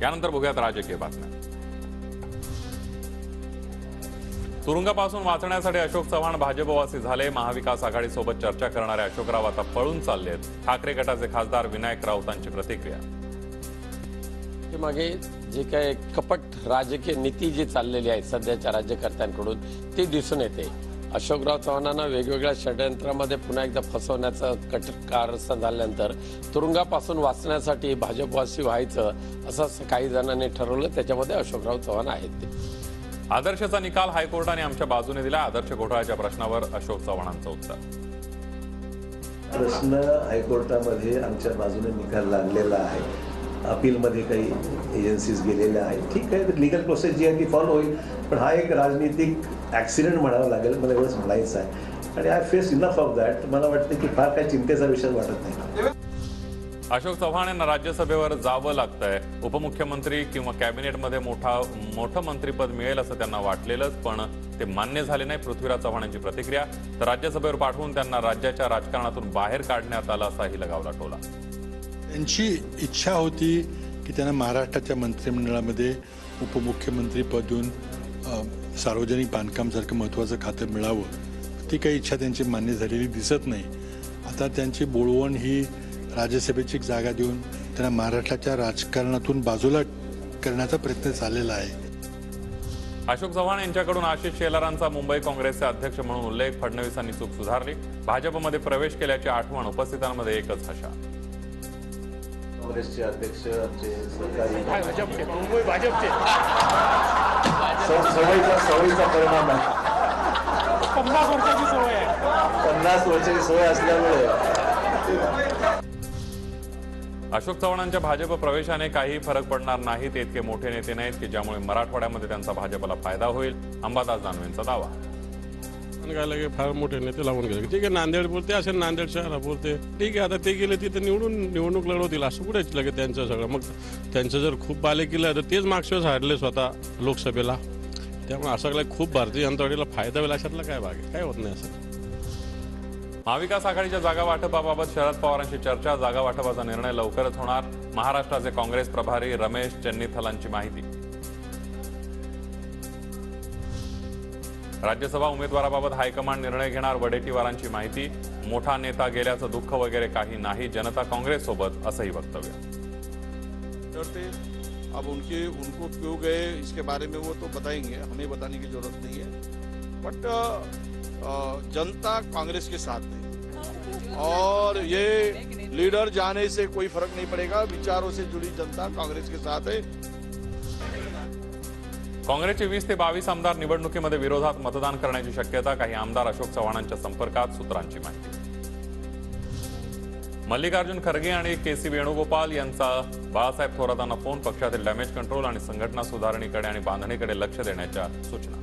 यानंतर बघूयात राजकीय बातम्या। तुरुंगापासून वाचण्यासाठी अशोक चव्हाण भाजपवासी झाले। महाविकास आघाडीसोबत चर्चा करणारे अशोकराव आता पळून चाललेत। ठाकरे गटाचे खासदार विनायक राऊतांची प्रतिक्रिया। मागे जे काय कपट राजकीय नीती जी चाललेली आहे सध्याच्या राज्यकर्त्यांकडून ती दिसून येते। अशोकराव चव्हाणांना वेगवेगळ्या षडयंत्रामध्ये पुन्हा एकदा फसवण्याचा कारस्थान झाल्यानंतर तुरुंगापासून वाचण्यासाठी भाजपवासी व्हायचं असं काही जणांनी ठरवलं। त्याच्यामध्ये अशोकराव चव्हाण आहेत। आदर्शचा निकाल हायकोर्टाने आमच्या बाजूने दिला। आदर्श घोटाळ्याच्या प्रश्नावर अशोक चव्हाणांचं उत्तर। प्रश्न हायकोर्टामध्ये आमच्या बाजूने निकाल लागलेला आहे। अपीलमध्ये काही एजन्सीज गेलेल्या आहेत। ठीक आहे, लीगल प्रोसेस जी आहे ती फॉलो होईल, पण हा एक राजनीतिक ॲक्सिडेंट म्हणावा लागेल, मला एवढंच म्हणायचं आहे। आणि I face enough of that. मला वाटतं की फार काही चिंतेचा विषय वाटत नाही। अशोक चव्हाण यांना राज्यसभेवर जावं लागतंय। उपमुख्यमंत्री किंवा कॅबिनेटमध्ये मोठं मंत्रीपद मिळेल असं त्यांना वाटलेलंच, पण ते मान्य झाले नाही। पृथ्वीराज चव्हाण यांची प्रतिक्रिया। तर राज्यसभेवर पाठवून त्यांना राज्याच्या राजकारणातून बाहेर काढण्यात आलं असाही लगावला टोला। त्यांची इच्छा होती की त्यांना महाराष्ट्राच्या मंत्रिमंडळामध्ये उपमुख्यमंत्री पद देऊन सार्वजनिक बांधकामसारखं महत्त्वाचं खातं मिळावं। ती काही इच्छा त्यांची मान्य झालेली दिसत नाही। आता त्यांची बोळवण ही राज्यसभेची जागा देऊन त्यांना महाराष्ट्राच्या राजकारणातून बाजूला करण्याचा प्रयत्न चाललेला आहे। अशोक चव्हाण यांच्याकडून आशिष शेलारांचा मुंबई काँग्रेसचे अध्यक्ष म्हणून उल्लेख। फडणवीसांनी चूक सुधारली। भाजपमध्ये प्रवेश केल्याची आठवण उपस्थितांमध्ये एकच हशा। काँग्रेसचे अध्यक्ष आमचे सरकारी भाजपचे सवयीचा परिणाम आहे। 50 वर्षाची सवय आहे। 50 वर्षाची सवय असल्यामुळे अशोक चव्हाणांच्या भाजप प्रवेशाने काही फरक पडणार नाही। ते इतके मोठे नेते नाहीत की ज्यामुळे मराठवाड्यामध्ये त्यांचा भाजपला फायदा होईल। अंबादास दानवेंचा दावा। काय लगे फार मोठे नेते लावून गेले। ठीक आहे, नांदेड बोलते असेल, नांदेड शहरा बोलते, ठीक आहे, आता ते गेले तिथे निवडणूक लढवतील असं कुठेच लगे त्यांचं सगळं। मग त्यांचं जर खूप बाले केलं तर तेच मागच्या वेळेस हारले स्वतः लोकसभेला। त्यामुळे असं काय खूप भारतीय जनता पार्टीला फायदा होईल अशातला काय भाग आहे? काय होत नाही असं। महाविकास आघाडीच्या जागा वाटपाबाबत शरद पवारांची चर्चा। जागा वाटपाचा निर्णय लवकरच होणार। महाराष्ट्राचे काँग्रेस प्रभारी रमेश चन्नीथलांची माहिती। राज्यसभा उमेदवाराबाबत हायकमांड निर्णय घेणार। वडेट्टीवारांची माहिती। मोठा नेता गेल्याचं दुःख वगैरे काही नाही। जनता काँग्रेस सोबत असंही वक्तव्य। अब उनको क्यों गए इसके बारे में वो तो बताएंगे, हमें बताने की जरूरत नहीं है। बट जनता कांग्रेस के साथ नहीं, और ये लीडर जाने से कोई फर्क नहीं पड़ेगा। विचारों से जुड़ी जनता कांग्रेस के साथ है। काँग्रेसचे 20 ते 22 आमदार निवडणुकीमध्ये विरोधात मतदान करण्याची शक्यता। काही आमदार अशोक चव्हाणांच्या संपर्कात। सूत्रांची माहिती। मल्लिकार्जुन खरगे आणि के.सी. वेणुगोपाल यांचा बाळासाहेब थोरातांना फोन। पक्षातील डॅमेज कंट्रोल आणि संघटना सुधारणेकडे आणि बांधणीकडे लक्ष देण्याच्या सूचना।